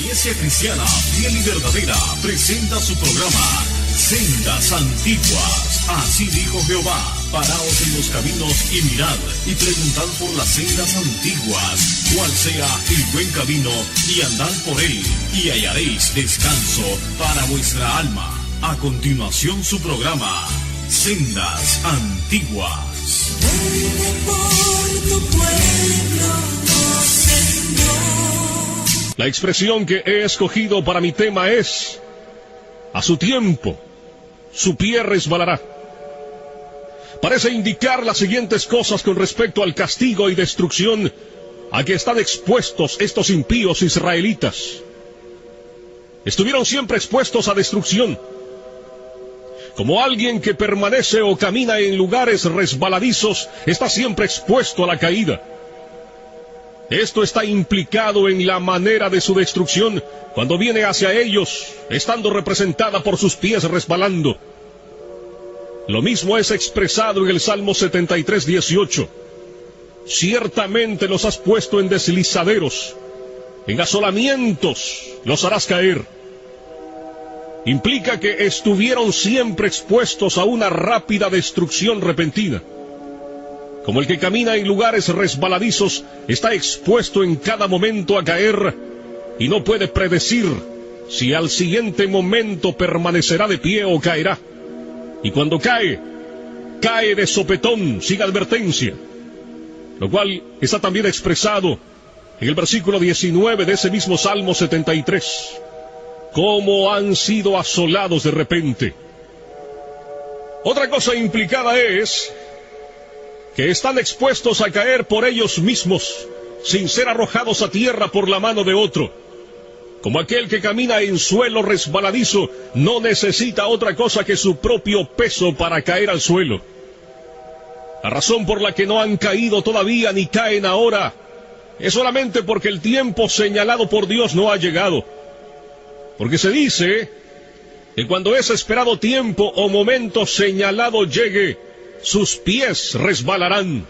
Iglesia Cristiana Fiel y Verdadera presenta su programa Sendas Antiguas. Así dijo Jehová: paraos en los caminos y mirad y preguntad por las sendas antiguas, cuál sea el buen camino, y andad por él, y hallaréis descanso para vuestra alma. A continuación, su programa Sendas Antiguas. Vuelve por tu pueblo, oh Señor. La expresión que he escogido para mi tema es: a su tiempo, su pie resbalará. Parece indicar las siguientes cosas con respecto al castigo y destrucción a que están expuestos estos impíos israelitas. Estuvieron siempre expuestos a destrucción. Como alguien que permanece o camina en lugares resbaladizos, está siempre expuesto a la caída. Esto está implicado en la manera de su destrucción cuando viene hacia ellos, estando representada por sus pies resbalando. Lo mismo es expresado en el Salmo 73:18. Ciertamente los has puesto en deslizaderos, en asolamientos los harás caer. Implica que estuvieron siempre expuestos a una rápida destrucción repentina. Como el que camina en lugares resbaladizos, está expuesto en cada momento a caer y no puede predecir si al siguiente momento permanecerá de pie o caerá. Y cuando cae, cae de sopetón, sin advertencia. Lo cual está también expresado en el versículo 19 de ese mismo Salmo 73. Cómo han sido asolados de repente. Otra cosa implicada es que están expuestos a caer por ellos mismos, sin ser arrojados a tierra por la mano de otro. Como aquel que camina en suelo resbaladizo, no necesita otra cosa que su propio peso para caer al suelo. La razón por la que no han caído todavía ni caen ahora es solamente porque el tiempo señalado por Dios no ha llegado. Porque se dice que cuando ese esperado tiempo o momento señalado llegue, sus pies resbalarán.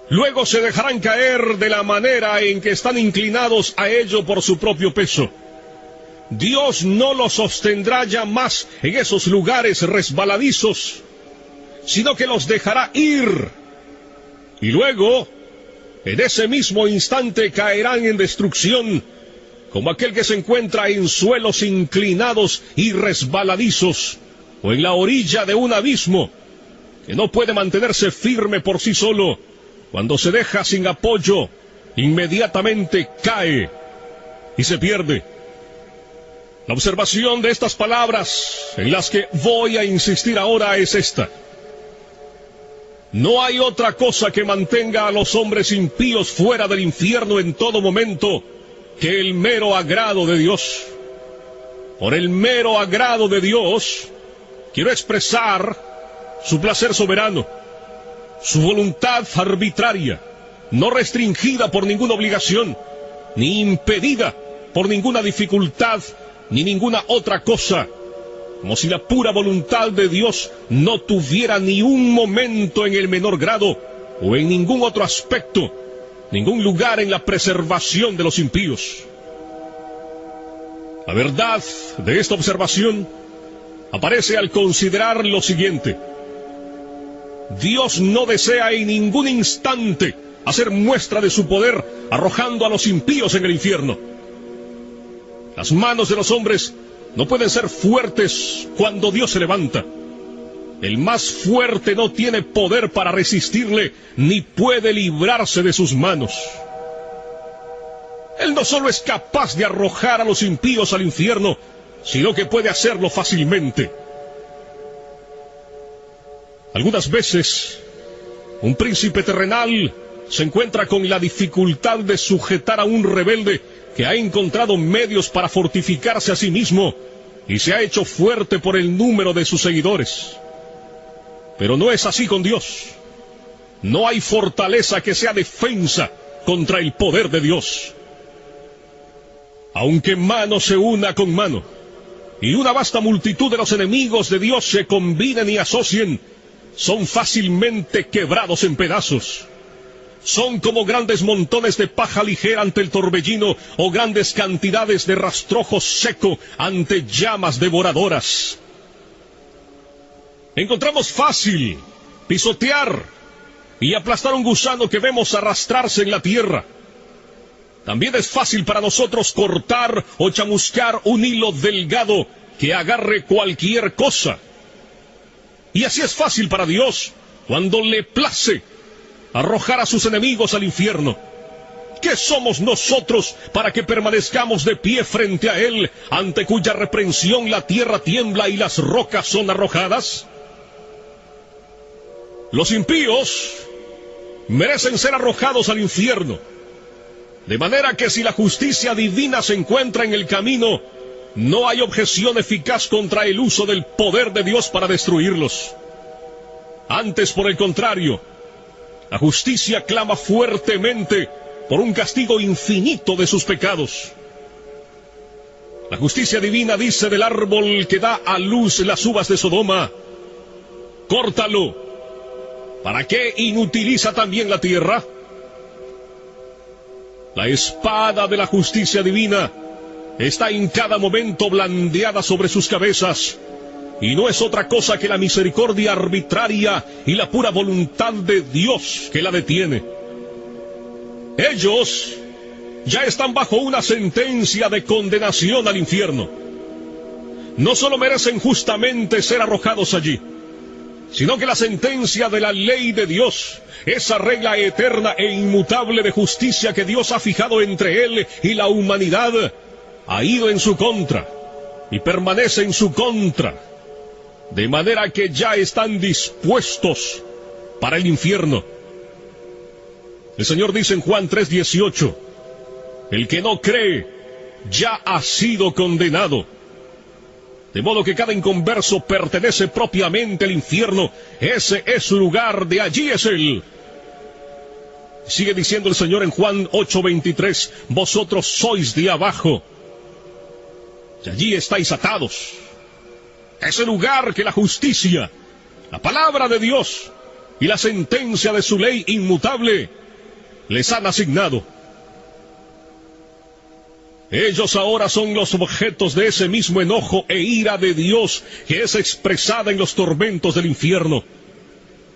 Luego se dejarán caer de la manera en que están inclinados a ello por su propio peso. Dios no los sostendrá ya más en esos lugares resbaladizos, sino que los dejará ir. Y luego, en ese mismo instante, caerán en destrucción, como aquel que se encuentra en suelos inclinados y resbaladizos, o en la orilla de un abismo, que no puede mantenerse firme por sí solo. Cuando se deja sin apoyo, inmediatamente cae y se pierde. La observación de estas palabras, en las que voy a insistir ahora, es esta: no hay otra cosa que mantenga a los hombres impíos fuera del infierno en todo momento que el mero agrado de Dios. Por el mero agrado de Dios, quiero expresar su placer soberano, su voluntad arbitraria, no restringida por ninguna obligación, ni impedida por ninguna dificultad, ni ninguna otra cosa, como si la pura voluntad de Dios no tuviera ni un momento en el menor grado, o en ningún otro aspecto, ningún lugar en la preservación de los impíos. La verdad de esta observación aparece al considerar lo siguiente: Dios no desea en ningún instante hacer muestra de su poder arrojando a los impíos en el infierno. Las manos de los hombres no pueden ser fuertes cuando Dios se levanta. El más fuerte no tiene poder para resistirle, ni puede librarse de sus manos. Él no solo es capaz de arrojar a los impíos al infierno, sino que puede hacerlo fácilmente. Algunas veces, un príncipe terrenal se encuentra con la dificultad de sujetar a un rebelde que ha encontrado medios para fortificarse a sí mismo y se ha hecho fuerte por el número de sus seguidores. Pero no es así con Dios. No hay fortaleza que sea defensa contra el poder de Dios. Aunque mano se una con mano, y una vasta multitud de los enemigos de Dios se combinen y asocien, son fácilmente quebrados en pedazos. son como grandes montones de paja ligera ante el torbellino o grandes cantidades de rastrojo seco ante llamas devoradoras. Encontramos fácil pisotear y aplastar un gusano que vemos arrastrarse en la tierra. También es fácil para nosotros cortar o chamuscar un hilo delgado que agarre cualquier cosa. Y así es fácil para Dios, cuando le place, arrojar a sus enemigos al infierno. ¿Qué somos nosotros para que permanezcamos de pie frente a Él, ante cuya reprensión la tierra tiembla y las rocas son arrojadas? Los impíos merecen ser arrojados al infierno, de manera que si la justicia divina se encuentra en el camino, no hay objeción eficaz contra el uso del poder de Dios para destruirlos. Antes, por el contrario, la justicia clama fuertemente por un castigo infinito de sus pecados. La justicia divina dice del árbol que da a luz las uvas de Sodoma: córtalo. ¿Para qué inutiliza también la tierra? La espada de la justicia divina está en cada momento blandeada sobre sus cabezas, y no es otra cosa que la misericordia arbitraria y la pura voluntad de Dios que la detiene. Ellos ya están bajo una sentencia de condenación al infierno. No solo merecen justamente ser arrojados allí, sino que la sentencia de la ley de Dios, esa regla eterna e inmutable de justicia que Dios ha fijado entre Él y la humanidad, ha ido en su contra y permanece en su contra, de manera que ya están dispuestos para el infierno. El Señor dice en Juan 3:18, el que no cree ya ha sido condenado. De modo que cada inconverso pertenece propiamente al infierno. Ese es su lugar, de allí es Él. Sigue diciendo el Señor en Juan 8:23, vosotros sois de abajo, y allí estáis atados. Ese lugar que la justicia, la palabra de Dios y la sentencia de su ley inmutable les han asignado. Ellos ahora son los objetos de ese mismo enojo e ira de Dios que es expresada en los tormentos del infierno.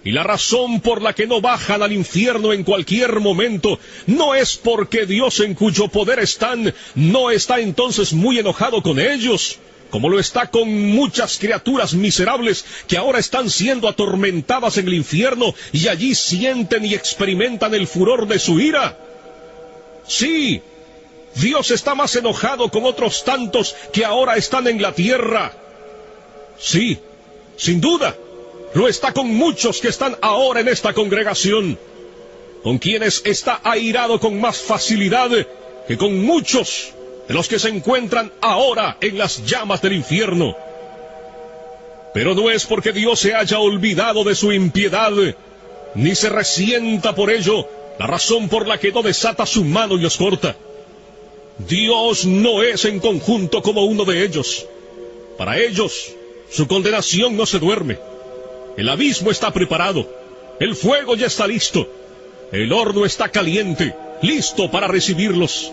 Y la razón por la que no bajan al infierno en cualquier momento no es porque Dios, en cuyo poder están, no está entonces muy enojado con ellos, como lo está con muchas criaturas miserables que ahora están siendo atormentadas en el infierno y allí sienten y experimentan el furor de su ira. Sí, Dios está más enojado con otros tantos que ahora están en la tierra. Sí, sin duda, lo está con muchos que están ahora en esta congregación, con quienes está airado con más facilidad que con muchos de los que se encuentran ahora en las llamas del infierno. Pero no es porque Dios se haya olvidado de su impiedad, ni se resienta por ello, la razón por la que no desata su mano y los corta. Dios no es en conjunto como uno de ellos. Para ellos, su condenación no se duerme. El abismo está preparado, el fuego ya está listo, el horno está caliente, listo para recibirlos.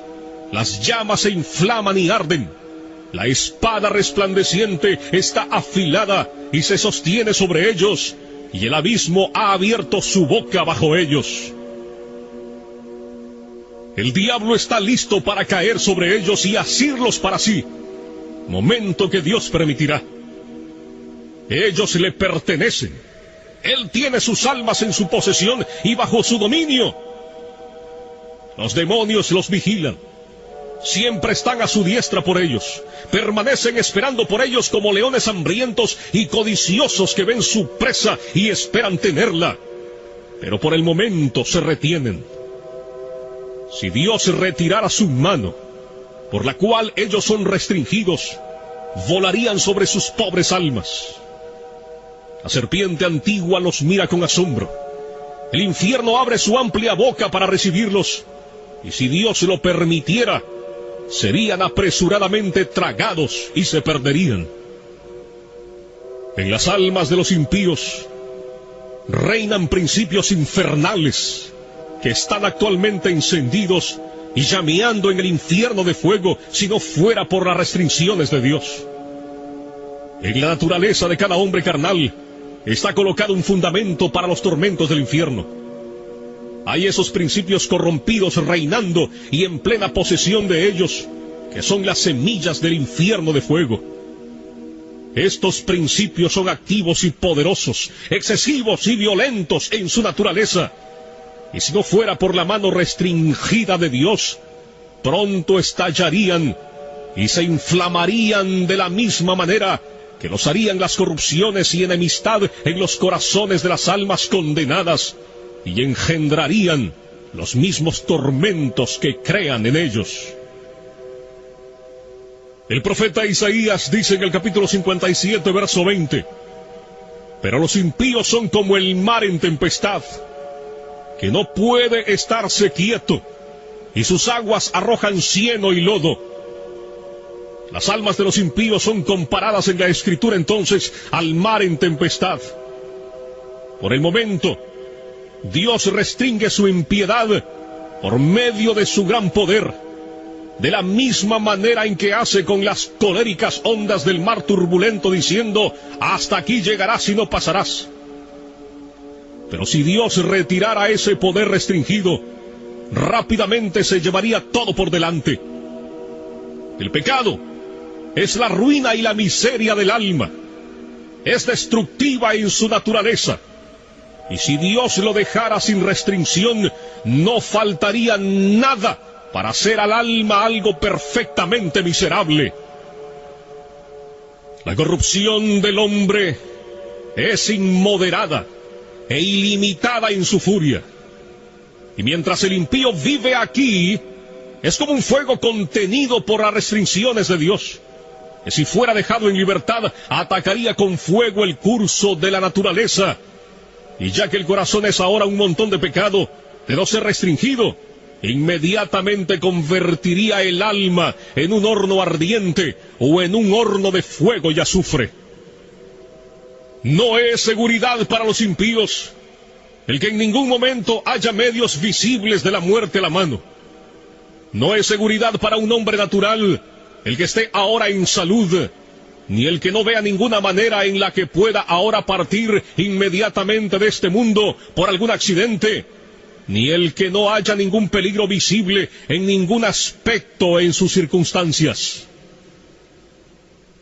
Las llamas se inflaman y arden. La espada resplandeciente está afilada y se sostiene sobre ellos, y el abismo ha abierto su boca bajo ellos. El diablo está listo para caer sobre ellos y asirlos para sí, momento que Dios permitirá. Ellos le pertenecen. Él tiene sus almas en su posesión y bajo su dominio. Los demonios los vigilan. Siempre están a su diestra por ellos. Permanecen esperando por ellos como leones hambrientos y codiciosos que ven su presa y esperan tenerla. Pero por el momento se retienen. Si Dios retirara su mano, por la cual ellos son restringidos, volarían sobre sus pobres almas. La serpiente antigua los mira con asombro. El infierno abre su amplia boca para recibirlos, y si Dios lo permitiera, serían apresuradamente tragados y se perderían. En las almas de los impíos reinan principios infernales, que están actualmente encendidos y llameando en el infierno de fuego si no fuera por las restricciones de Dios. En la naturaleza de cada hombre carnal está colocado un fundamento para los tormentos del infierno. Hay esos principios corrompidos reinando y en plena posesión de ellos, que son las semillas del infierno de fuego. Estos principios son activos y poderosos, excesivos y violentos en su naturaleza, y si no fuera por la mano restringida de Dios, pronto estallarían y se inflamarían de la misma manera que los harían las corrupciones y enemistad en los corazones de las almas condenadas, y engendrarían los mismos tormentos que crean en ellos. El profeta Isaías dice en el capítulo 57, verso 20, pero los impíos son como el mar en tempestad, que no puede estarse quieto, y sus aguas arrojan cieno y lodo. Las almas de los impíos son comparadas en la Escritura entonces al mar en tempestad. Por el momento, Dios restringe su impiedad por medio de su gran poder, de la misma manera en que hace con las coléricas ondas del mar turbulento, diciendo, hasta aquí llegarás y no pasarás. Pero si Dios retirara ese poder restringido, rápidamente se llevaría todo por delante. El pecado es la ruina y la miseria del alma. Es destructiva en su naturaleza. Y si Dios lo dejara sin restricción, no faltaría nada para hacer al alma algo perfectamente miserable. La corrupción del hombre es inmoderada e ilimitada en su furia. Y mientras el impío vive aquí, es como un fuego contenido por las restricciones de Dios, que si fuera dejado en libertad, atacaría con fuego el curso de la naturaleza. Y ya que el corazón es ahora un montón de pecado, de no ser restringido, inmediatamente convertiría el alma en un horno ardiente o en un horno de fuego y azufre. No es seguridad para los impíos el que en ningún momento haya medios visibles de la muerte a la mano. No es seguridad para un hombre natural el que esté ahora en salud, ni el que no vea ninguna manera en la que pueda ahora partir inmediatamente de este mundo por algún accidente, ni el que no haya ningún peligro visible en ningún aspecto en sus circunstancias.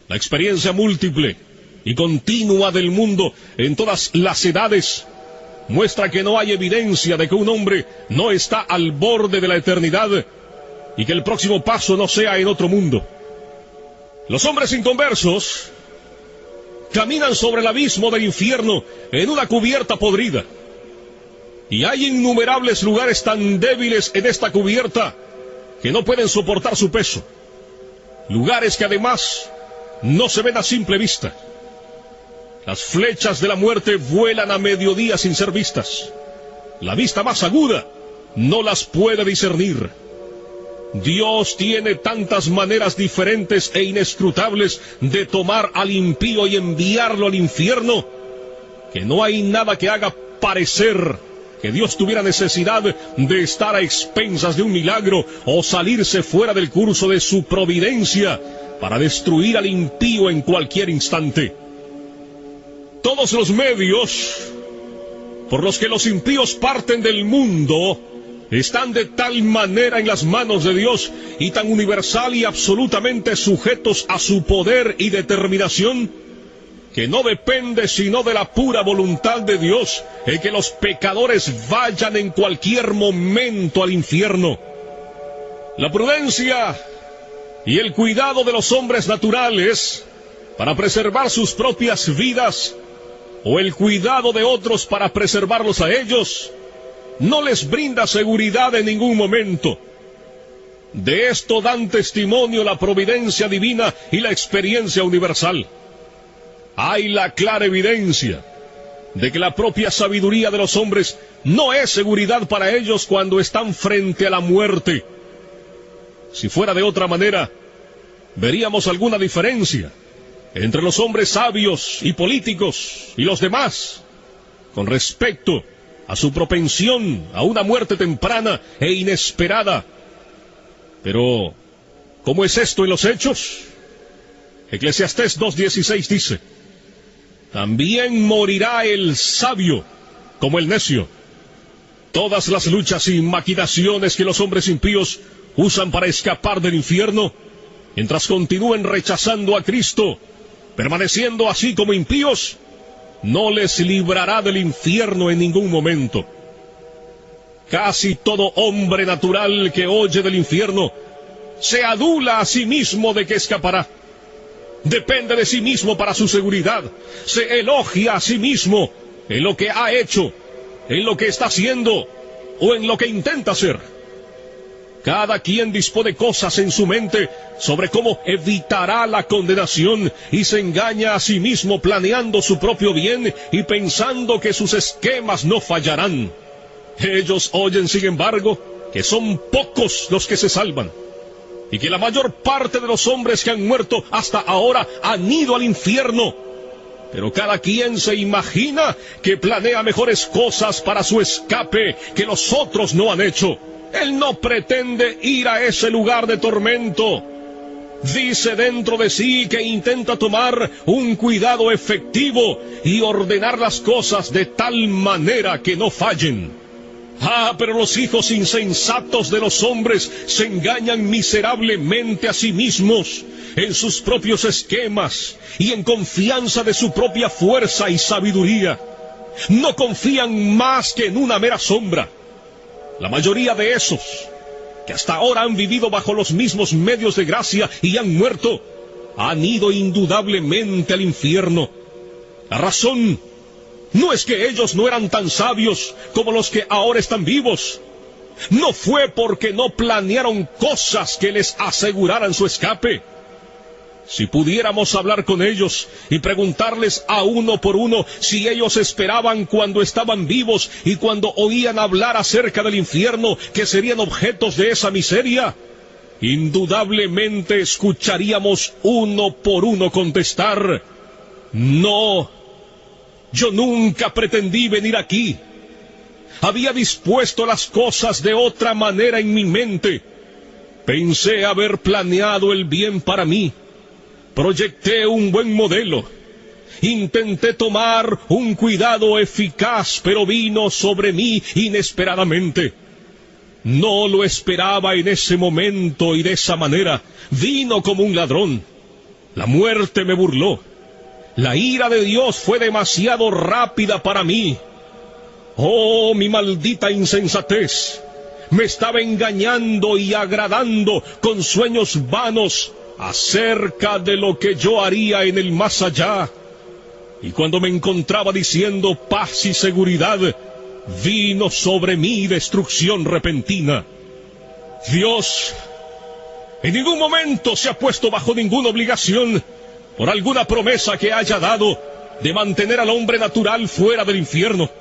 La experiencia múltiple y continua del mundo en todas las edades muestra que no hay evidencia de que un hombre no está al borde de la eternidad y que el próximo paso no sea en otro mundo. Los hombres inconversos caminan sobre el abismo del infierno en una cubierta podrida. Y hay innumerables lugares tan débiles en esta cubierta que no pueden soportar su peso. Lugares que además no se ven a simple vista. Las flechas de la muerte vuelan a mediodía sin ser vistas. La vista más aguda no las puede discernir. Dios tiene tantas maneras diferentes e inescrutables de tomar al impío y enviarlo al infierno, que no hay nada que haga parecer que Dios tuviera necesidad de estar a expensas de un milagro o salirse fuera del curso de su providencia para destruir al impío en cualquier instante. Todos los medios por los que los impíos parten del mundo están de tal manera en las manos de Dios y tan universal y absolutamente sujetos a su poder y determinación, que no depende sino de la pura voluntad de Dios el que los pecadores vayan en cualquier momento al infierno. La prudencia y el cuidado de los hombres naturales para preservar sus propias vidas, o el cuidado de otros para preservarlos a ellos, no les brinda seguridad en ningún momento. De esto dan testimonio la providencia divina y la experiencia universal. Hay la clara evidencia de que la propia sabiduría de los hombres no es seguridad para ellos cuando están frente a la muerte. Si fuera de otra manera, veríamos alguna diferencia entre los hombres sabios y políticos y los demás con respecto a su propensión a una muerte temprana e inesperada. Pero, ¿cómo es esto en los hechos? Eclesiastés 2:16 dice: también morirá el sabio como el necio. Todas las luchas y maquinaciones que los hombres impíos usan para escapar del infierno, mientras continúen rechazando a Cristo, permaneciendo así como impíos, no les librará del infierno en ningún momento. Casi todo hombre natural que oye del infierno se adula a sí mismo de que escapará. Depende de sí mismo para su seguridad. Se elogia a sí mismo en lo que ha hecho, en lo que está haciendo o en lo que intenta hacer. Cada quien dispone cosas en su mente sobre cómo evitará la condenación y se engaña a sí mismo planeando su propio bien y pensando que sus esquemas no fallarán. Ellos oyen, sin embargo, que son pocos los que se salvan y que la mayor parte de los hombres que han muerto hasta ahora han ido al infierno. Pero cada quien se imagina que planea mejores cosas para su escape que los otros no han hecho. Él no pretende ir a ese lugar de tormento. Dice dentro de sí que intenta tomar un cuidado efectivo y ordenar las cosas de tal manera que no fallen. Pero los hijos insensatos de los hombres se engañan miserablemente a sí mismos en sus propios esquemas y en confianza de su propia fuerza y sabiduría. No confían más que en una mera sombra. La mayoría de esos, que hasta ahora han vivido bajo los mismos medios de gracia y han muerto, han ido indudablemente al infierno. La razón no es que ellos no eran tan sabios como los que ahora están vivos. No fue porque no planearon cosas que les aseguraran su escape. Si pudiéramos hablar con ellos y preguntarles a uno por uno si ellos esperaban cuando estaban vivos y cuando oían hablar acerca del infierno que serían objetos de esa miseria, indudablemente escucharíamos uno por uno contestar: no, yo nunca pretendí venir aquí. Había dispuesto las cosas de otra manera en mi mente. Pensé haber planeado el bien para mí. Proyecté un buen modelo. Intenté tomar un cuidado eficaz, pero vino sobre mí inesperadamente. No lo esperaba en ese momento y de esa manera. Vino como un ladrón. La muerte me burló. La ira de Dios fue demasiado rápida para mí. Oh, mi maldita insensatez. Me estaba engañando y agradando con sueños vanos acerca de lo que yo haría en el más allá. Y cuando me encontraba diciendo paz y seguridad, vino sobre mí destrucción repentina. Dios en ningún momento se ha puesto bajo ninguna obligación por alguna promesa que haya dado de mantener al hombre natural fuera del infierno.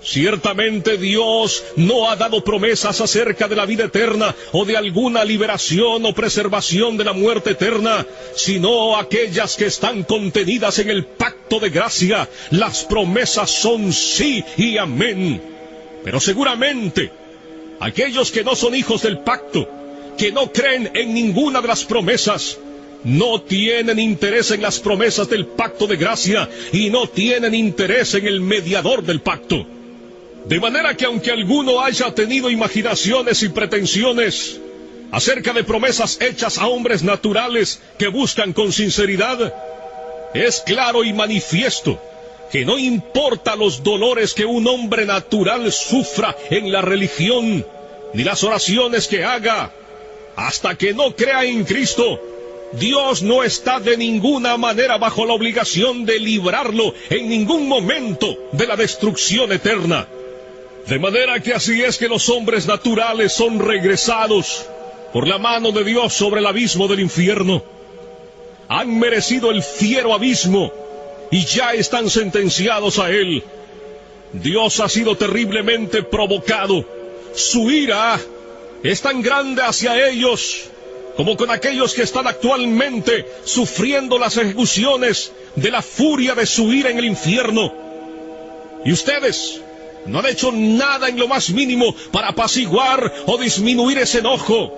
Ciertamente Dios no ha dado promesas acerca de la vida eterna o de alguna liberación o preservación de la muerte eterna, sino aquellas que están contenidas en el pacto de gracia. Las promesas son sí y amén. Pero seguramente aquellos que no son hijos del pacto, que no creen en ninguna de las promesas, no tienen interés en las promesas del pacto de gracia y no tienen interés en el mediador del pacto. De manera que aunque alguno haya tenido imaginaciones y pretensiones acerca de promesas hechas a hombres naturales que buscan con sinceridad, es claro y manifiesto que no importa los dolores que un hombre natural sufra en la religión, ni las oraciones que haga, hasta que no crea en Cristo, Dios no está de ninguna manera bajo la obligación de librarlo en ningún momento de la destrucción eterna. De manera que así es que los hombres naturales son regresados por la mano de Dios sobre el abismo del infierno. Han merecido el fiero abismo y ya están sentenciados a él. Dios ha sido terriblemente provocado. Su ira es tan grande hacia ellos como con aquellos que están actualmente sufriendo las ejecuciones de la furia de su ira en el infierno. Y ustedes, No han hecho nada en lo más mínimo para apaciguar o disminuir ese enojo.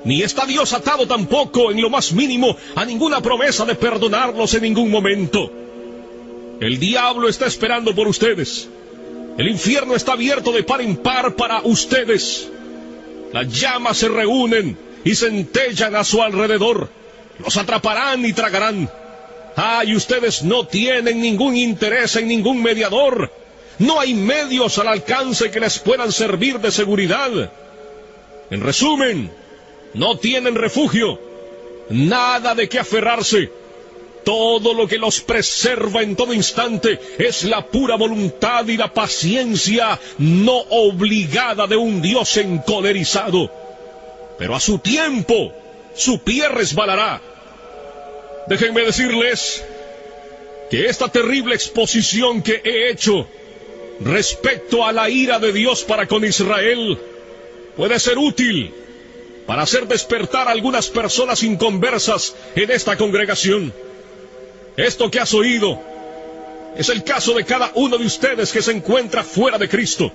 Ni está Dios atado tampoco en lo más mínimo a ninguna promesa de perdonarlos en ningún momento. El diablo está esperando por ustedes. El infierno está abierto de par en par para ustedes. Las llamas se reúnen y centellan a su alrededor. Los atraparán y tragarán. Y ustedes no tienen ningún interés en ningún mediador. No hay medios al alcance que les puedan servir de seguridad. En resumen, no tienen refugio, nada de qué aferrarse. Todo lo que los preserva en todo instante es la pura voluntad y la paciencia no obligada de un Dios encolerizado. Pero a su tiempo, su pie resbalará. Déjenme decirles que esta terrible exposición que he hecho respecto a la ira de Dios para con Israel puede ser útil para hacer despertar a algunas personas inconversas en esta congregación. Esto que has oído es el caso de cada uno de ustedes que se encuentra fuera de Cristo.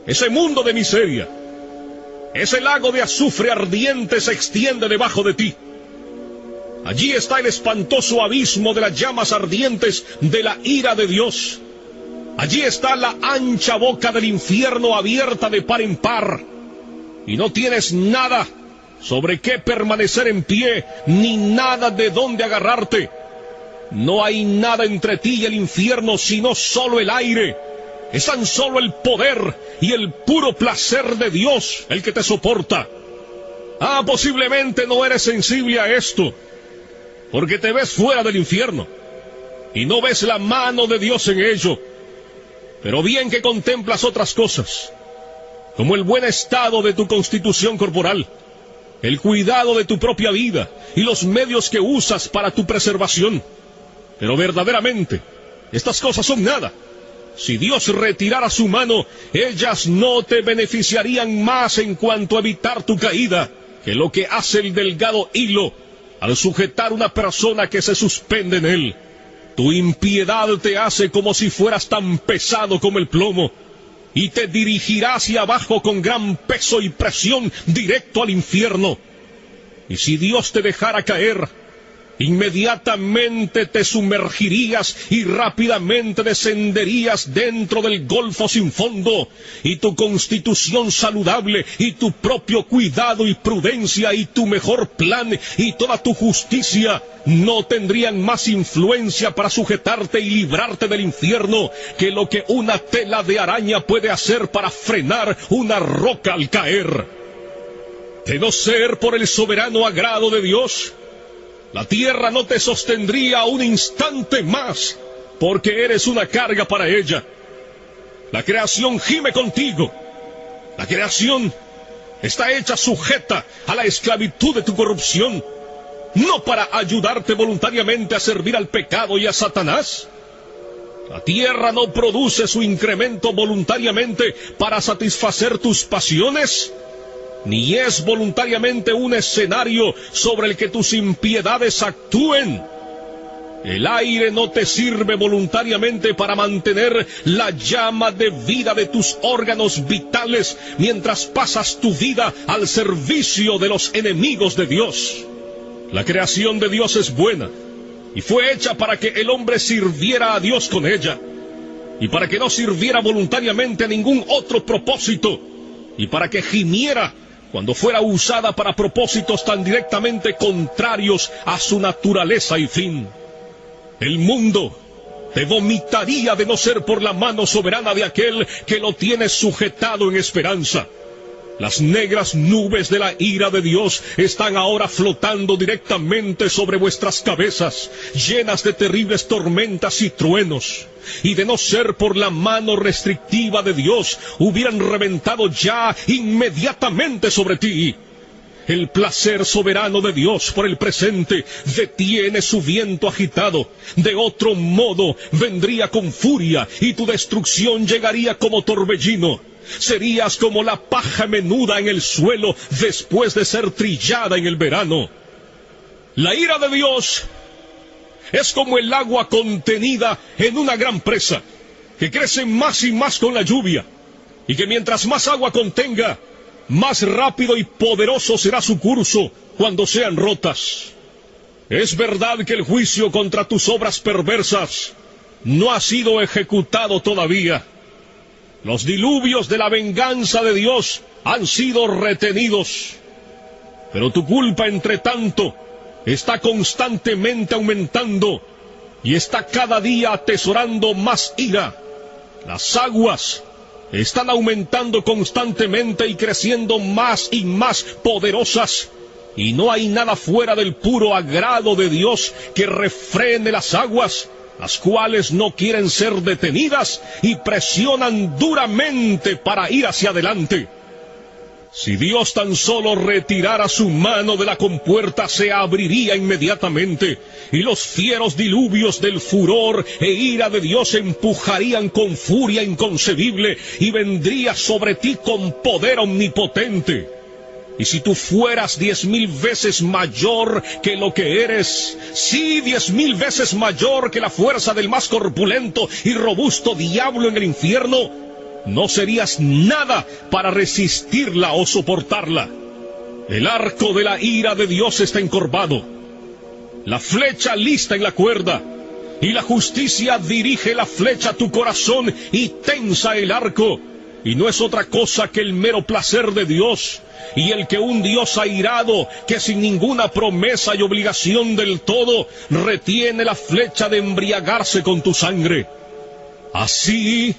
Ese mundo de miseria, ese lago de azufre ardiente se extiende debajo de ti. Allí está el espantoso abismo de las llamas ardientes de la ira de Dios. Allí está la ancha boca del infierno abierta de par en par. Y no tienes nada sobre qué permanecer en pie, ni nada de dónde agarrarte. No hay nada entre ti y el infierno, sino solo el aire. Es tan solo el poder y el puro placer de Dios el que te soporta. Posiblemente no eres sensible a esto, porque te ves fuera del infierno y no ves la mano de Dios en ello. Pero bien que contemplas otras cosas, como el buen estado de tu constitución corporal, el cuidado de tu propia vida y los medios que usas para tu preservación. Pero verdaderamente, estas cosas son nada. Si Dios retirara su mano, ellas no te beneficiarían más en cuanto a evitar tu caída que lo que hace el delgado hilo al sujetar una persona que se suspende en él. Tu impiedad te hace como si fueras tan pesado como el plomo, y te dirigirá hacia abajo con gran peso y presión directo al infierno. Y si Dios te dejara caer, inmediatamente te sumergirías y rápidamente descenderías dentro del golfo sin fondo, y tu constitución saludable, y tu propio cuidado y prudencia, y tu mejor plan, y toda tu justicia, no tendrían más influencia para sujetarte y librarte del infierno que lo que una tela de araña puede hacer para frenar una roca al caer. De no ser por el soberano agrado de Dios, la tierra no te sostendría un instante más, porque eres una carga para ella. La creación gime contigo. La creación está hecha sujeta a la esclavitud de tu corrupción, no para ayudarte voluntariamente a servir al pecado y a Satanás. La tierra no produce su incremento voluntariamente para satisfacer tus pasiones, ni es voluntariamente un escenario sobre el que tus impiedades actúen. El aire no te sirve voluntariamente para mantener la llama de vida de tus órganos vitales mientras pasas tu vida al servicio de los enemigos de Dios. La creación de Dios es buena y fue hecha para que el hombre sirviera a Dios con ella, y para que no sirviera voluntariamente a ningún otro propósito, y para que gimiera cuando fuera usada para propósitos tan directamente contrarios a su naturaleza y fin. El mundo te vomitaría de no ser por la mano soberana de aquel que lo tiene sujetado en esperanza. Las negras nubes de la ira de Dios están ahora flotando directamente sobre vuestras cabezas, llenas de terribles tormentas y truenos. Y de no ser por la mano restrictiva de Dios, hubieran reventado ya inmediatamente sobre ti. El placer soberano de Dios por el presente detiene su viento agitado. De otro modo vendría con furia y tu destrucción llegaría como torbellino. Serías como la paja menuda en el suelo después de ser trillada en el verano. La ira de Dios es como el agua contenida en una gran presa. que crecen más y más con la lluvia, y que mientras más agua contenga, más rápido y poderoso será su curso cuando sean rotas. Es verdad que el juicio contra tus obras perversas no ha sido ejecutado todavía. Los diluvios de la venganza de Dios han sido retenidos, pero tu culpa, entre tanto, está constantemente aumentando y está cada día atesorando más ira. Las aguas están aumentando constantemente y creciendo más y más poderosas, y no hay nada fuera del puro agrado de Dios que refrene las aguas, las cuales no quieren ser detenidas y presionan duramente para ir hacia adelante. Si Dios tan solo retirara su mano de la compuerta, se abriría inmediatamente, y los fieros diluvios del furor e ira de Dios empujarían con furia inconcebible y vendría sobre ti con poder omnipotente. Y si tú fueras 10,000 veces mayor que lo que eres, sí, 10,000 veces mayor que la fuerza del más corpulento y robusto diablo en el infierno, no serías nada para resistirla o soportarla. El arco de la ira de Dios está encorvado, la flecha lista en la cuerda, y la justicia dirige la flecha a tu corazón y tensa el arco, y no es otra cosa que el mero placer de Dios, y el que un Dios airado, que sin ninguna promesa y obligación del todo, retiene la flecha de embriagarse con tu sangre. Así,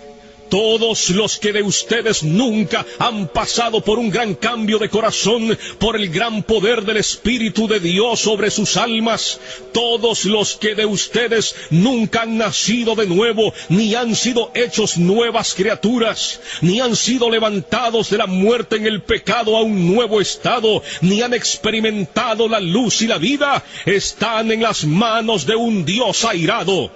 todos los que de ustedes nunca han pasado por un gran cambio de corazón, por el gran poder del Espíritu de Dios sobre sus almas, todos los que de ustedes nunca han nacido de nuevo, ni han sido hechos nuevas criaturas, ni han sido levantados de la muerte en el pecado a un nuevo estado, ni han experimentado la luz y la vida, están en las manos de un Dios airado.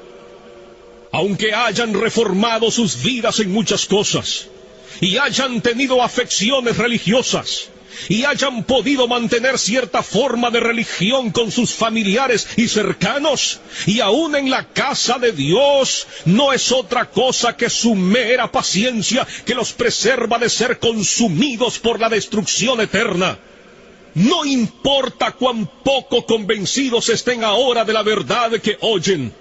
Aunque hayan reformado sus vidas en muchas cosas, y hayan tenido afecciones religiosas, y hayan podido mantener cierta forma de religión con sus familiares y cercanos, y aún en la casa de Dios, no es otra cosa que su mera paciencia que los preserva de ser consumidos por la destrucción eterna. No importa cuán poco convencidos estén ahora de la verdad que oyen,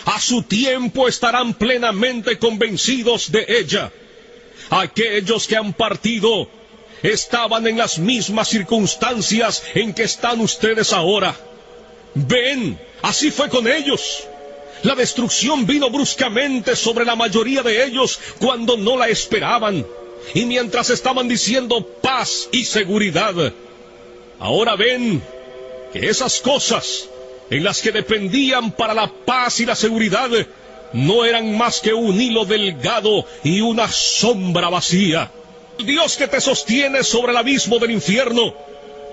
a su tiempo estarán plenamente convencidos de ella. Aquellos que han partido estaban en las mismas circunstancias en que están ustedes ahora. Ven, así fue con ellos. La destrucción vino bruscamente sobre la mayoría de ellos cuando no la esperaban, y mientras estaban diciendo paz y seguridad. Ahora ven que esas cosas en las que dependían para la paz y la seguridad, no eran más que un hilo delgado y una sombra vacía. El Dios que te sostiene sobre el abismo del infierno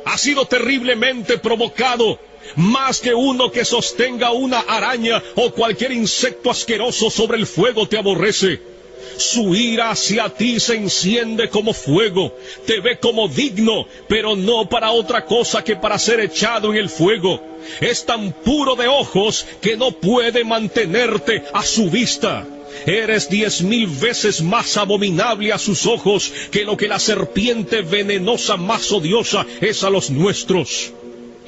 ha sido terriblemente provocado, más que uno que sostenga una araña o cualquier insecto asqueroso sobre el fuego te aborrece. Su ira hacia ti se enciende como fuego, te ve como digno, pero no para otra cosa que para ser echado en el fuego. Es tan puro de ojos que no puede mantenerte a su vista. Eres 10,000 veces más abominable a sus ojos que lo que la serpiente venenosa más odiosa es a los nuestros.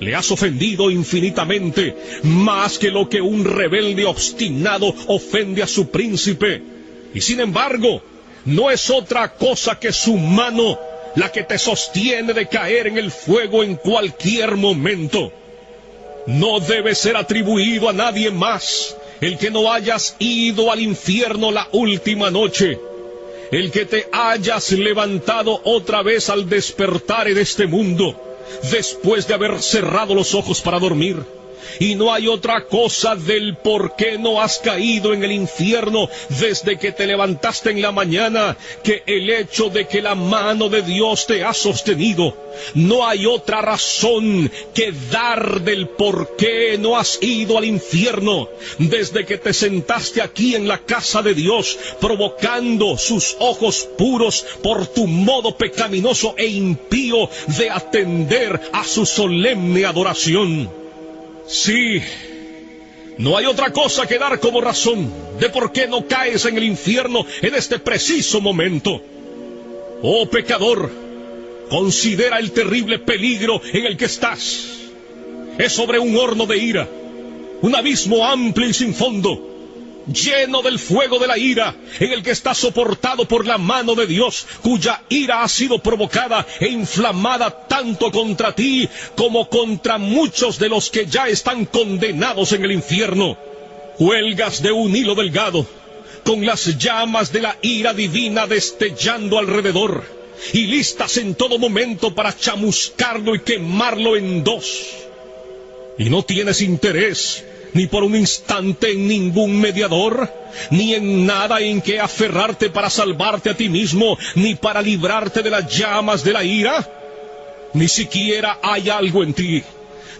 Le has ofendido infinitamente, más que lo que un rebelde obstinado ofende a su príncipe. Y sin embargo, no es otra cosa que su mano la que te sostiene de caer en el fuego en cualquier momento. No debe ser atribuido a nadie más el que no hayas ido al infierno la última noche, el que te hayas levantado otra vez al despertar en este mundo, después de haber cerrado los ojos para dormir. Y no hay otra cosa del por qué no has caído en el infierno desde que te levantaste en la mañana que el hecho de que la mano de Dios te ha sostenido. No hay otra razón que dar del por qué no has ido al infierno desde que te sentaste aquí en la casa de Dios, provocando sus ojos puros por tu modo pecaminoso e impío de atender a su solemne adoración. Sí, No hay otra cosa que dar como razón de por qué no caes en el infierno en este preciso momento. Oh pecador, considera el terrible peligro en el que estás. Es sobre un horno de ira, un abismo amplio y sin fondo, lleno del fuego de la ira, en el que está soportado por la mano de Dios, cuya ira ha sido provocada e inflamada tanto contra ti como contra muchos de los que ya están condenados en el infierno. Cuelgas de un hilo delgado, con las llamas de la ira divina destellando alrededor, y listas en todo momento para chamuscarlo y quemarlo en dos. Y no tienes interés ni por un instante en ningún mediador, ni en nada en que aferrarte para salvarte a ti mismo, ni para librarte de las llamas de la ira. Ni siquiera hay algo en ti,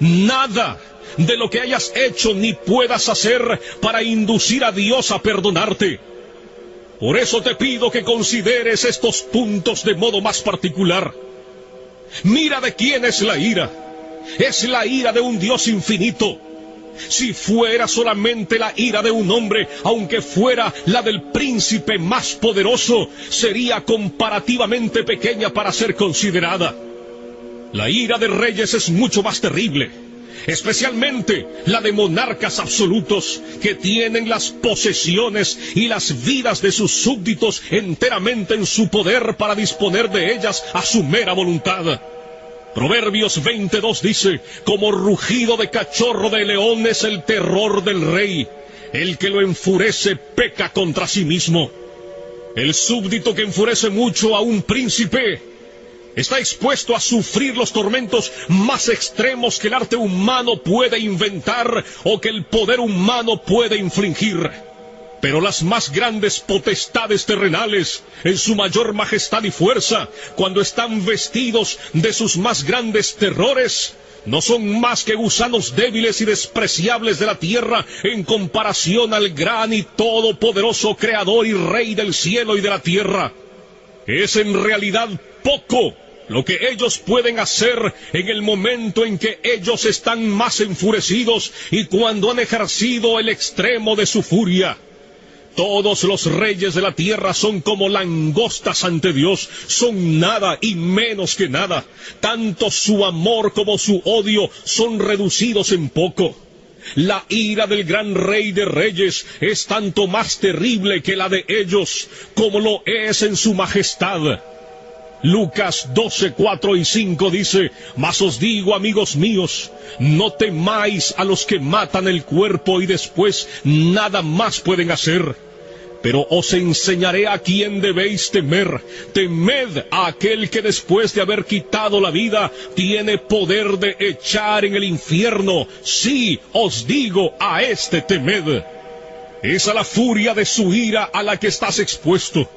nada de lo que hayas hecho ni puedas hacer para inducir a Dios a perdonarte. Por eso te pido que consideres estos puntos de modo más particular. Mira de quién es la ira. Es la ira de un Dios infinito. Si fuera solamente la ira de un hombre, aunque fuera la del príncipe más poderoso, sería comparativamente pequeña para ser considerada. La ira de reyes es mucho más terrible, especialmente la de monarcas absolutos que tienen las posesiones y las vidas de sus súbditos enteramente en su poder para disponer de ellas a su mera voluntad. Proverbios 22 dice: como rugido de cachorro de león es el terror del rey. El que lo enfurece peca contra sí mismo. El súbdito que enfurece mucho a un príncipe está expuesto a sufrir los tormentos más extremos que el arte humano puede inventar o que el poder humano puede infligir. Pero las más grandes potestades terrenales, en su mayor majestad y fuerza, cuando están vestidos de sus más grandes terrores, no son más que gusanos débiles y despreciables de la tierra en comparación al gran y todopoderoso Creador y Rey del cielo y de la tierra. Es en realidad poco lo que ellos pueden hacer en el momento en que ellos están más enfurecidos y cuando han ejercido el extremo de su furia. Todos los reyes de la tierra son como langostas ante Dios, son nada y menos que nada. Tanto su amor como su odio son reducidos en poco. La ira del gran Rey de Reyes es tanto más terrible que la de ellos, como lo es en su majestad. Lucas 12, 4 y 5 dice: mas os digo, amigos míos, no temáis a los que matan el cuerpo y después nada más pueden hacer. Pero os enseñaré a quién debéis temer. Temed a aquel que después de haber quitado la vida tiene poder de echar en el infierno. Sí, os digo, a este temed. Es a la furia de su ira a la que estás expuesto.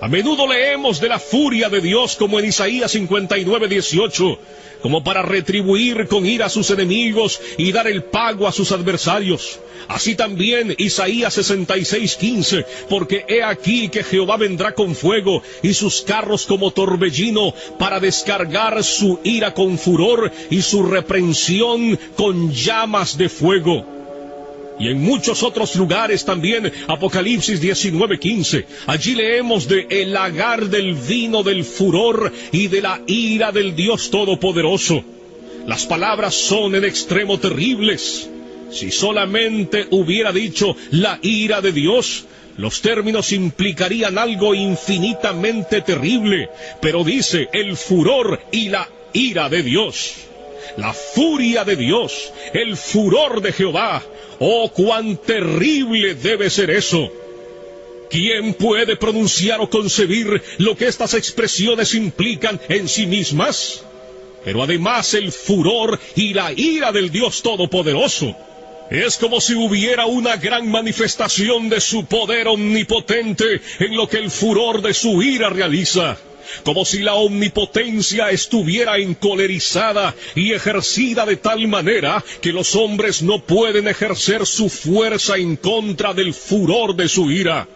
A menudo leemos de la furia de Dios como en Isaías 59, 18, como para retribuir con ira a sus enemigos y dar el pago a sus adversarios. Así también Isaías 66, 15, porque he aquí que Jehová vendrá con fuego y sus carros como torbellino para descargar su ira con furor y su reprensión con llamas de fuego. Y en muchos otros lugares también, Apocalipsis 19:15, allí leemos de el lagar del vino del furor y de la ira del Dios Todopoderoso. Las palabras son en extremo terribles. Si solamente hubiera dicho la ira de Dios, los términos implicarían algo infinitamente terrible, pero dice el furor y la ira de Dios. La furia de Dios, el furor de Jehová. ¡Oh, cuán terrible debe ser eso! ¿Quién puede pronunciar o concebir lo que estas expresiones implican en sí mismas? Pero además el furor y la ira del Dios Todopoderoso. Es como si hubiera una gran manifestación de su poder omnipotente en lo que el furor de su ira realiza. Como si la omnipotencia estuviera encolerizada y ejercida de tal manera que los hombres no pueden ejercer su fuerza en contra del furor de su ira.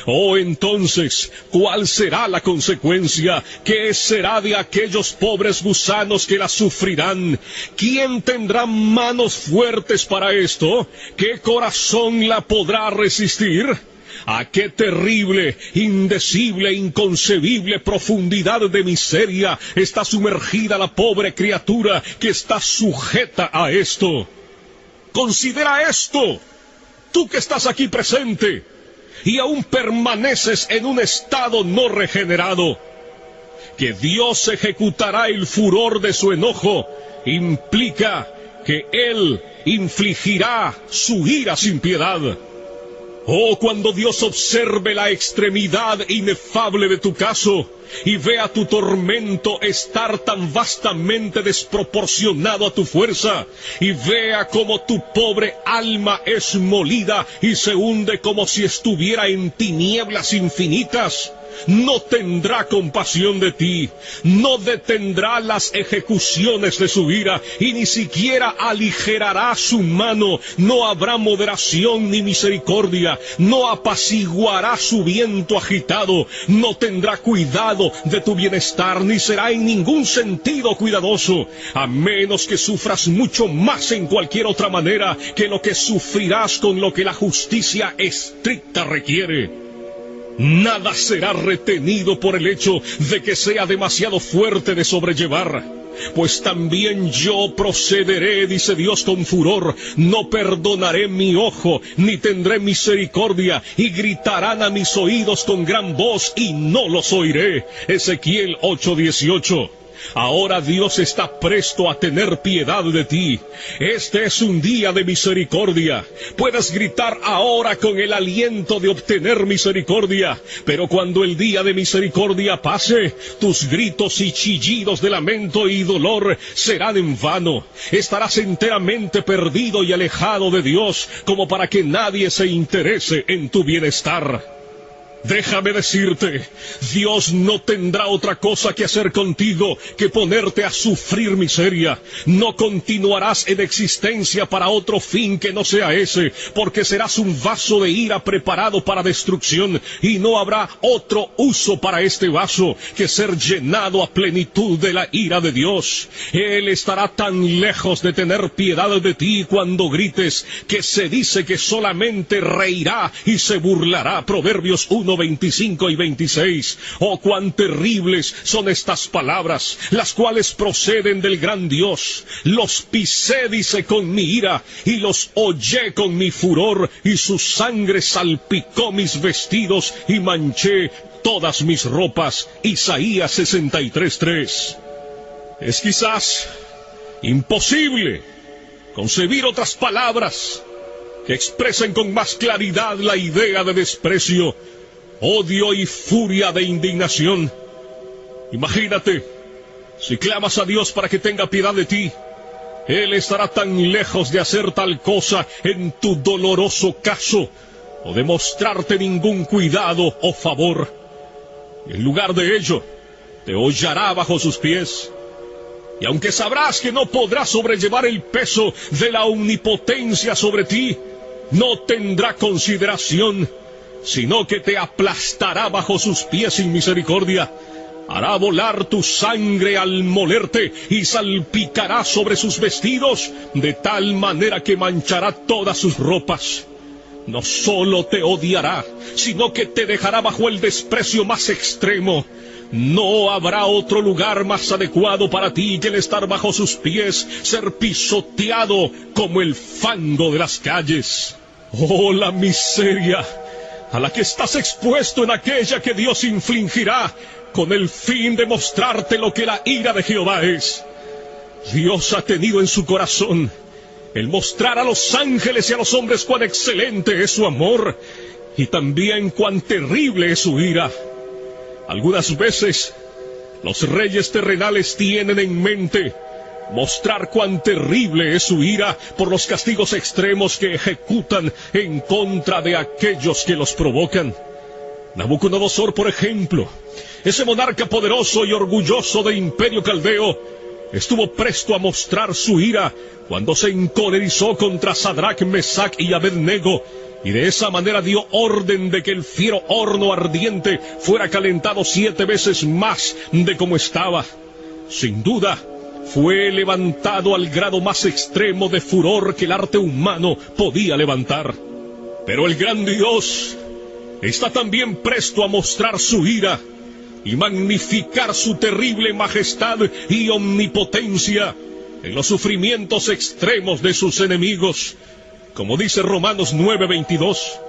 Oh, entonces, ¿cuál será la consecuencia? ¿Qué será de aquellos pobres gusanos que la sufrirán? ¿Quién tendrá manos fuertes para esto? ¿Qué corazón la podrá resistir? ¿A qué terrible, indecible, inconcebible profundidad de miseria está sumergida la pobre criatura que está sujeta a esto? Considera esto, tú que estás aquí presente y aún permaneces en un estado no regenerado. Que Dios ejecutará el furor de su enojo implica que Él infligirá su ira sin piedad. Oh, cuando Dios observe la extremidad inefable de tu caso y vea tu tormento estar tan vastamente desproporcionado a tu fuerza, y vea cómo tu pobre alma es molida y se hunde como si estuviera en tinieblas infinitas, no tendrá compasión de ti, no detendrá las ejecuciones de su ira y ni siquiera aligerará su mano. No habrá moderación ni misericordia, no apaciguará su viento agitado, no tendrá cuidado de tu bienestar, ni será en ningún sentido cuidadoso, a menos que sufras mucho más en cualquier otra manera que lo que sufrirás con lo que la justicia estricta requiere. Nada será retenido por el hecho de que sea demasiado fuerte de sobrellevar. Pues también yo procederé, dice Dios con furor, no perdonaré mi ojo, ni tendré misericordia, y gritarán a mis oídos con gran voz, y no los oiré. Ezequiel 8:18. Ahora Dios está presto a tener piedad de ti. Este es un día de misericordia. Puedes gritar ahora con el aliento de obtener misericordia, pero cuando el día de misericordia pase, tus gritos y chillidos de lamento y dolor serán en vano. Estarás enteramente perdido y alejado de Dios, como para que nadie se interese en tu bienestar. Déjame decirte, Dios no tendrá otra cosa que hacer contigo que ponerte a sufrir miseria. No continuarás en existencia para otro fin que no sea ese, porque serás un vaso de ira preparado para destrucción, y no habrá otro uso para este vaso que ser llenado a plenitud de la ira de Dios. Él estará tan lejos de tener piedad de ti cuando grites, que se dice que solamente reirá y se burlará. Proverbios 1:25 y 26. Oh, cuán terribles son estas palabras, las cuales proceden del gran Dios. Los pisé, dice, con mi ira, y los hollé con mi furor, y su sangre salpicó mis vestidos y manché todas mis ropas. Isaías 63:3. Es quizás imposible concebir otras palabras que expresen con más claridad la idea de desprecio, odio y furia de indignación. Imagínate, si clamas a Dios para que tenga piedad de ti, Él estará tan lejos de hacer tal cosa en tu doloroso caso, o de mostrarte ningún cuidado o favor. En lugar de ello, te hollará bajo sus pies. Y aunque sabrás que no podrás sobrellevar el peso de la omnipotencia sobre ti, no tendrá consideración, sino que te aplastará bajo sus pies sin misericordia. Hará volar tu sangre al molerte y salpicará sobre sus vestidos, de tal manera que manchará todas sus ropas. No solo te odiará, sino que te dejará bajo el desprecio más extremo. No habrá otro lugar más adecuado para ti que el estar bajo sus pies, ser pisoteado como el fango de las calles. Oh, la miseria a la que estás expuesto en aquella que Dios infligirá con el fin de mostrarte lo que la ira de Jehová es. Dios ha tenido en su corazón el mostrar a los ángeles y a los hombres cuán excelente es su amor, y también cuán terrible es su ira. Algunas veces los reyes terrenales tienen en mente mostrar cuán terrible es su ira por los castigos extremos que ejecutan en contra de aquellos que los provocan. Nabucodonosor, por ejemplo, ese monarca poderoso y orgulloso del imperio caldeo, estuvo presto a mostrar su ira cuando se encolerizó contra Sadrach, Mesach y Abednego, y de esa manera dio orden de que el fiero horno ardiente fuera calentado 7 veces más de como estaba. Sin duda, fue levantado al grado más extremo de furor que el arte humano podía levantar. Pero el gran Dios está también presto a mostrar su ira y magnificar su terrible majestad y omnipotencia en los sufrimientos extremos de sus enemigos, como dice Romanos 9:22,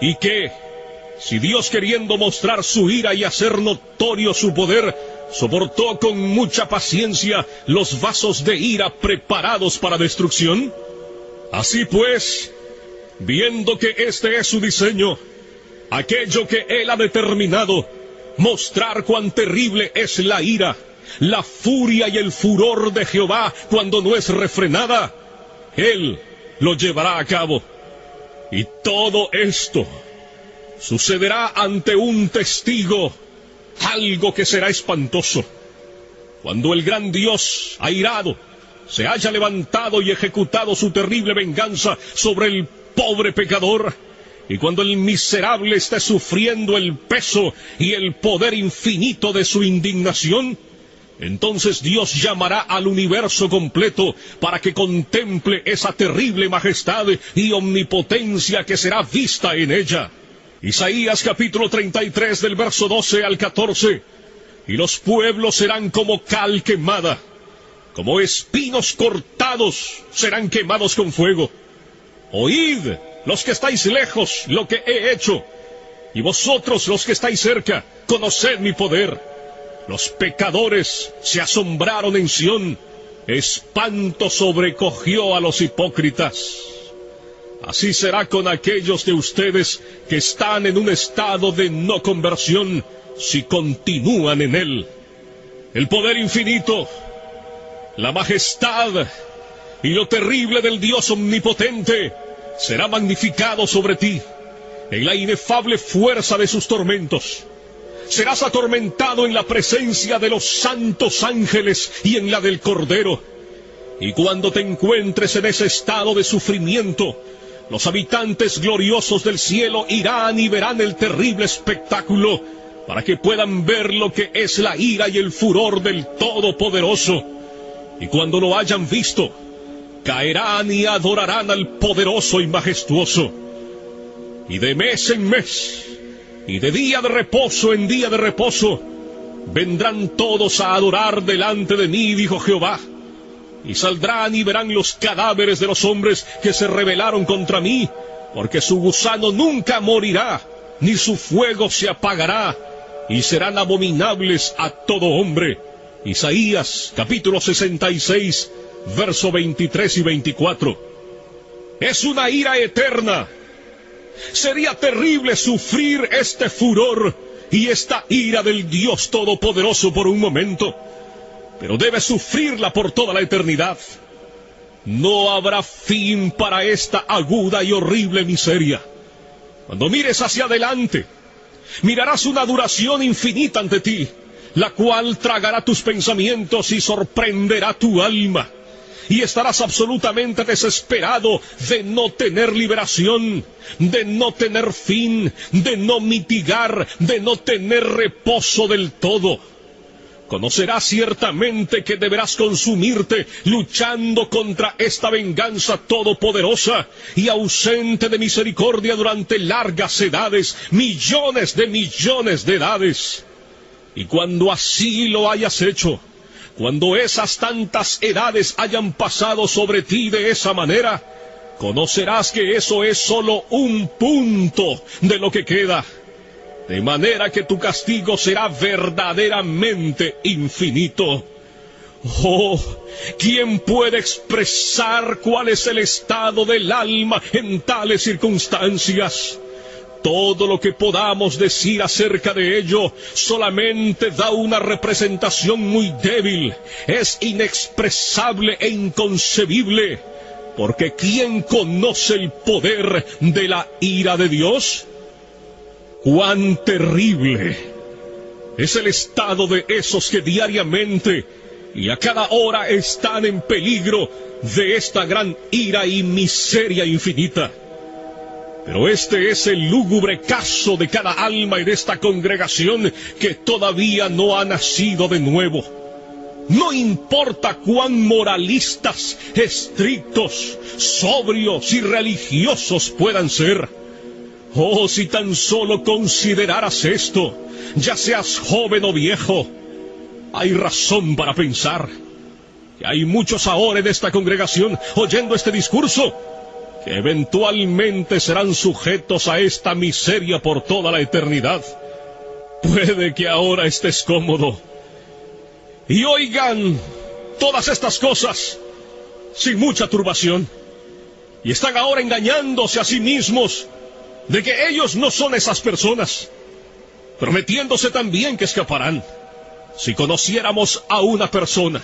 y que, si Dios, queriendo mostrar su ira y hacer notorio su poder, soportó con mucha paciencia los vasos de ira preparados para destrucción, así pues, viendo que este es su diseño, aquello que Él ha determinado, mostrar cuán terrible es la ira, la furia y el furor de Jehová cuando no es refrenada, Él lo llevará a cabo. Y todo esto sucederá ante un testigo, algo que será espantoso. Cuando el gran Dios, airado, se haya levantado y ejecutado su terrible venganza sobre el pobre pecador, y cuando el miserable esté sufriendo el peso y el poder infinito de su indignación, entonces Dios llamará al universo completo para que contemple esa terrible majestad y omnipotencia que será vista en ella. Isaías capítulo 33 del verso 12 al 14. Y los pueblos serán como cal quemada, como espinos cortados serán quemados con fuego. Oíd, los que estáis lejos, lo que he hecho, y vosotros los que estáis cerca, conoced mi poder. Los pecadores se asombraron en Sión, espanto sobrecogió a los hipócritas. Así será con aquellos de ustedes que están en un estado de no conversión, si continúan en él. El poder infinito, la majestad y lo terrible del Dios omnipotente será magnificado sobre ti, en la inefable fuerza de sus tormentos. Serás atormentado en la presencia de los santos ángeles y en la del Cordero. Y cuando te encuentres en ese estado de sufrimiento, los habitantes gloriosos del cielo irán y verán el terrible espectáculo, para que puedan ver lo que es la ira y el furor del Todopoderoso. Y cuando lo hayan visto, caerán y adorarán al poderoso y majestuoso. Y de mes en mes, y de día de reposo en día de reposo, vendrán todos a adorar delante de mí, dijo Jehová. Y saldrán y verán los cadáveres de los hombres que se rebelaron contra mí, porque su gusano nunca morirá, ni su fuego se apagará, y serán abominables a todo hombre. Isaías capítulo 66, verso 23 y 24. Es una ira eterna. Sería terrible sufrir este furor y esta ira del Dios Todopoderoso por un momento, pero debes sufrirla por toda la eternidad. No habrá fin para esta aguda y horrible miseria. Cuando mires hacia adelante, mirarás una duración infinita ante ti, la cual tragará tus pensamientos y sorprenderá tu alma. Y estarás absolutamente desesperado de no tener liberación, de no tener fin, de no mitigar, de no tener reposo del todo. Conocerás ciertamente que deberás consumirte luchando contra esta venganza todopoderosa y ausente de misericordia durante largas edades, millones de edades. Y cuando así lo hayas hecho, cuando esas tantas edades hayan pasado sobre ti de esa manera, conocerás que eso es solo un punto de lo que queda, de manera que tu castigo será verdaderamente infinito. Oh, ¿quién puede expresar cuál es el estado del alma en tales circunstancias? Todo lo que podamos decir acerca de ello solamente da una representación muy débil, es inexpresable e inconcebible, porque ¿quién conoce el poder de la ira de Dios? ¡Cuán terrible es el estado de esos que diariamente y a cada hora están en peligro de esta gran ira y miseria infinita! Pero este es el lúgubre caso de cada alma en esta congregación que todavía no ha nacido de nuevo. No importa cuán moralistas, estrictos, sobrios y religiosos puedan ser. Oh, si tan solo consideraras esto, ya seas joven o viejo, hay razón para pensar que hay muchos ahora en esta congregación oyendo este discurso que eventualmente serán sujetos a esta miseria por toda la eternidad. Puede que ahora estés cómodo y oigan todas estas cosas sin mucha turbación, y están ahora engañándose a sí mismos de que ellos no son esas personas, prometiéndose también que escaparán. Si conociéramos a una persona,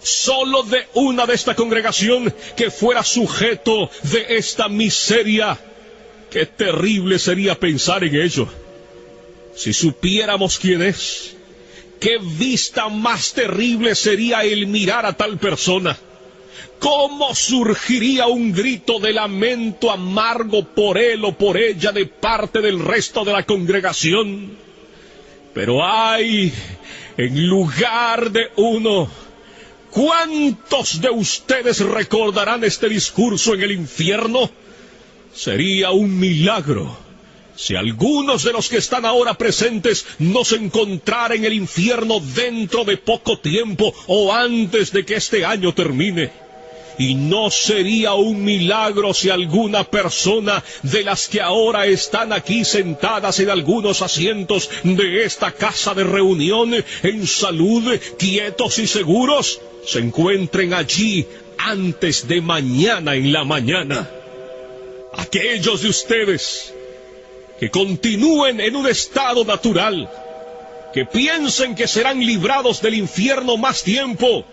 solo de una de esta congregación, que fuera sujeto de esta miseria, qué terrible sería pensar en ello. Si supiéramos quién es, qué vista más terrible sería el mirar a tal persona. ¿Cómo surgiría un grito de lamento amargo por él o por ella de parte del resto de la congregación? Pero ay, en lugar de uno, ¿cuántos de ustedes recordarán este discurso en el infierno? Sería un milagro si algunos de los que están ahora presentes no se encontraran en el infierno dentro de poco tiempo o antes de que este año termine. Y no sería un milagro si alguna persona de las que ahora están aquí sentadas en algunos asientos de esta casa de reunión, en salud, quietos y seguros, se encuentren allí antes de mañana en la mañana. Aquellos de ustedes que continúen en un estado natural, que piensen que serán librados del infierno más tiempo,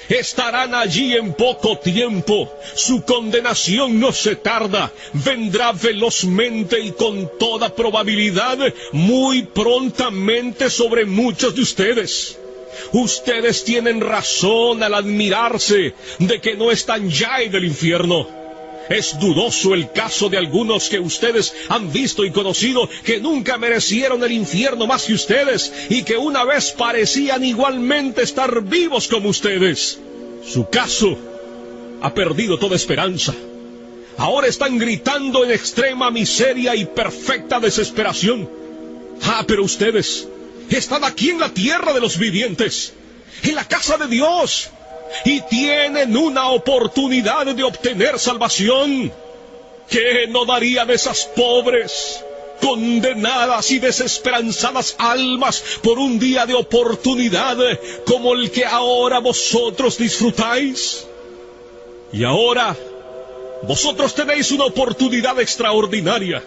estarán allí en poco tiempo. Su condenación no se tarda, vendrá velozmente y con toda probabilidad muy prontamente sobre muchos de ustedes. Ustedes tienen razón al admirarse de que no están ya en el infierno. Es dudoso el caso de algunos que ustedes han visto y conocido que nunca merecieron el infierno más que ustedes y que una vez parecían igualmente estar vivos como ustedes. Su caso ha perdido toda esperanza. Ahora están gritando en extrema miseria y perfecta desesperación. Ah, pero ustedes están aquí en la tierra de los vivientes, en la casa de Dios, y tienen una oportunidad de obtener salvación. ¿Qué no daría de esas pobres, condenadas y desesperanzadas almas por un día de oportunidad como el que ahora vosotros disfrutáis? Y ahora vosotros tenéis una oportunidad extraordinaria,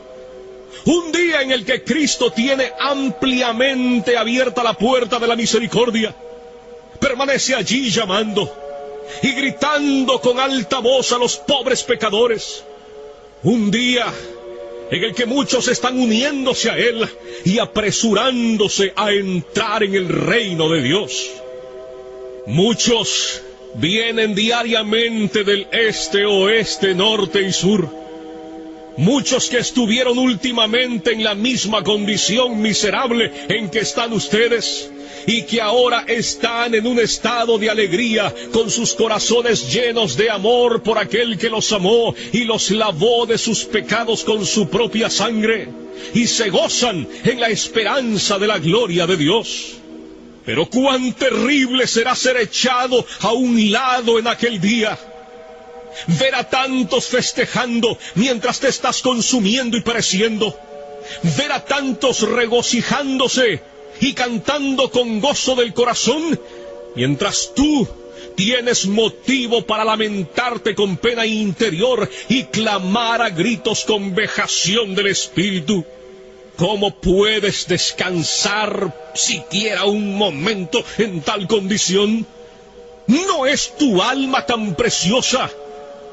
un día en el que Cristo tiene ampliamente abierta la puerta de la misericordia. Permanece allí llamando y gritando con alta voz a los pobres pecadores. Un día en el que muchos están uniéndose a Él y apresurándose a entrar en el reino de Dios. Muchos vienen diariamente del este, oeste, norte y sur. Muchos que estuvieron últimamente en la misma condición miserable en que están ustedes, y que ahora están en un estado de alegría, con sus corazones llenos de amor por aquel que los amó y los lavó de sus pecados con su propia sangre, y se gozan en la esperanza de la gloria de Dios. Pero cuán terrible será ser echado a un lado en aquel día. Ver a tantos festejando mientras te estás consumiendo y pereciendo. Ver a tantos regocijándose y cantando con gozo del corazón, mientras tú tienes motivo para lamentarte con pena interior y clamar a gritos con vejación del espíritu. ¿Cómo puedes descansar siquiera un momento en tal condición? ¿No es tu alma tan preciosa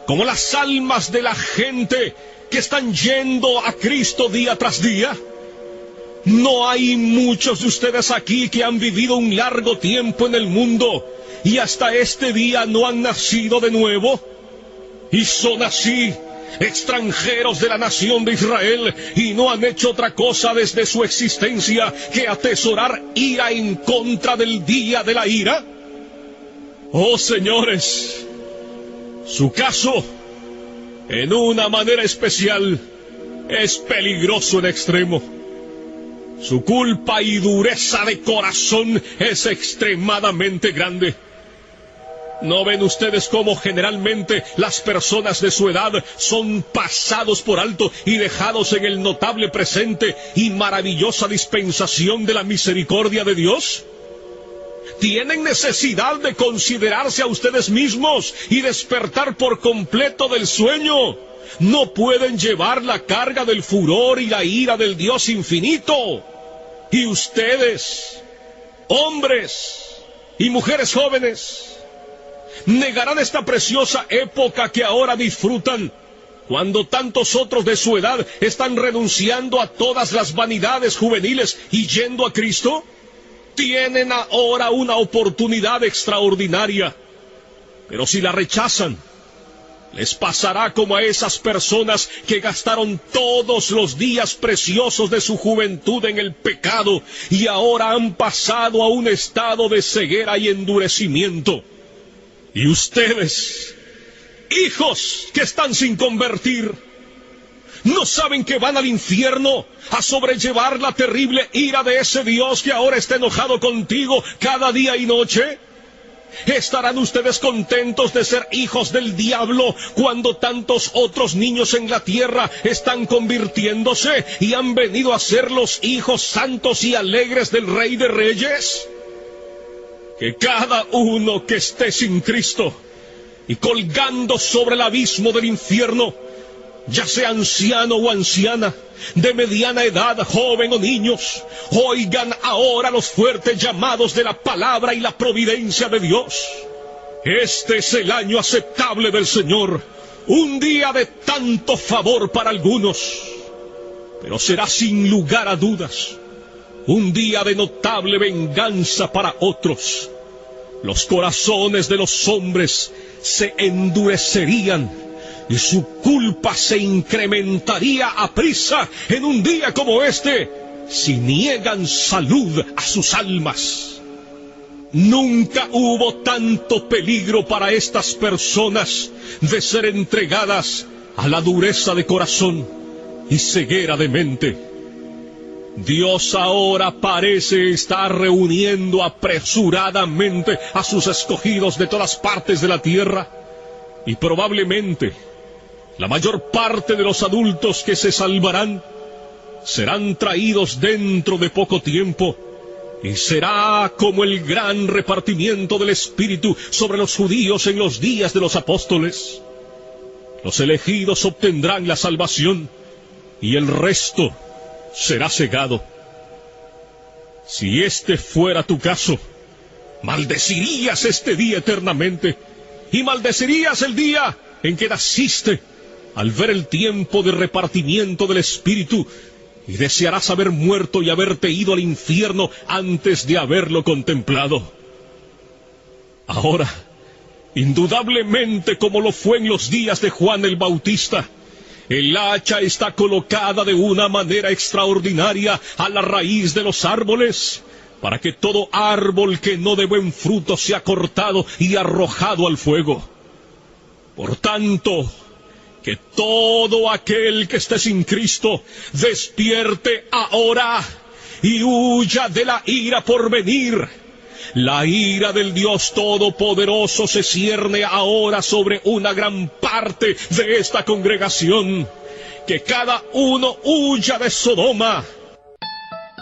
como las almas de la gente que están yendo a Cristo día tras día? ¿No hay muchos de ustedes aquí que han vivido un largo tiempo en el mundo y hasta este día no han nacido de nuevo? Y son así extranjeros de la nación de Israel, y no han hecho otra cosa desde su existencia que atesorar ira en contra del día de la ira? Oh señores, su caso, en una manera especial, es peligroso en extremo. Su culpa y dureza de corazón es extremadamente grande. ¿No ven ustedes cómo generalmente las personas de su edad son pasados por alto y dejados en el notable presente y maravillosa dispensación de la misericordia de Dios? Tienen necesidad de considerarse a ustedes mismos y despertar por completo del sueño. No pueden llevar la carga del furor y la ira del Dios infinito. Y ustedes, hombres y mujeres jóvenes, negarán esta preciosa época que ahora disfrutan, cuando tantos otros de su edad están renunciando a todas las vanidades juveniles y yendo a Cristo. Tienen ahora una oportunidad extraordinaria, pero si la rechazan, les pasará como a esas personas que gastaron todos los días preciosos de su juventud en el pecado y ahora han pasado a un estado de ceguera y endurecimiento. Y ustedes, hijos que están sin convertir, ¿no saben que van al infierno a sobrellevar la terrible ira de ese Dios que ahora está enojado contigo cada día y noche? ¿Estarán ustedes contentos de ser hijos del diablo cuando tantos otros niños en la tierra están convirtiéndose y han venido a ser los hijos santos y alegres del Rey de Reyes? Que cada uno que esté sin Cristo y colgando sobre el abismo del infierno, ya sea anciano o anciana, de mediana edad, joven o niños, oigan ahora los fuertes llamados de la palabra y la providencia de Dios. Este es el año aceptable del Señor, un día de tanto favor para algunos, pero será sin lugar a dudas un día de notable venganza para otros. Los corazones de los hombres se endurecerían y su culpa se incrementaría a prisa en un día como este, si niegan salud a sus almas. Nunca hubo tanto peligro para estas personas de ser entregadas a la dureza de corazón y ceguera de mente. Dios ahora parece estar reuniendo apresuradamente a sus escogidos de todas partes de la tierra, y probablemente la mayor parte de los adultos que se salvarán serán traídos dentro de poco tiempo, y será como el gran repartimiento del Espíritu sobre los judíos en los días de los apóstoles. Los elegidos obtendrán la salvación, y el resto será cegado. Si este fuera tu caso, maldecirías este día eternamente, y maldecirías el día en que naciste, al ver el tiempo de repartimiento del Espíritu, y desearás haber muerto y haberte ido al infierno antes de haberlo contemplado. Ahora, indudablemente como lo fue en los días de Juan el Bautista, el hacha está colocada de una manera extraordinaria a la raíz de los árboles, para que todo árbol que no dé buen fruto sea cortado y arrojado al fuego. Por tanto, que todo aquel que esté sin Cristo despierte ahora y huya de la ira por venir. La ira del Dios Todopoderoso se cierne ahora sobre una gran parte de esta congregación. Que cada uno huya de Sodoma.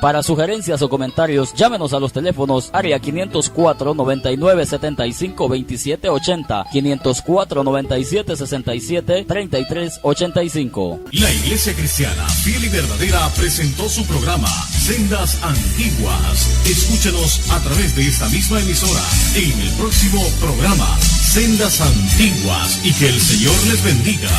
Para sugerencias o comentarios, llámenos a los teléfonos área 504-9975-2780, 504-9767-3385. La Iglesia Cristiana Fiel y Verdadera presentó su programa Sendas Antiguas. Escúchenos a través de esta misma emisora en el próximo programa Sendas Antiguas, y que el Señor les bendiga.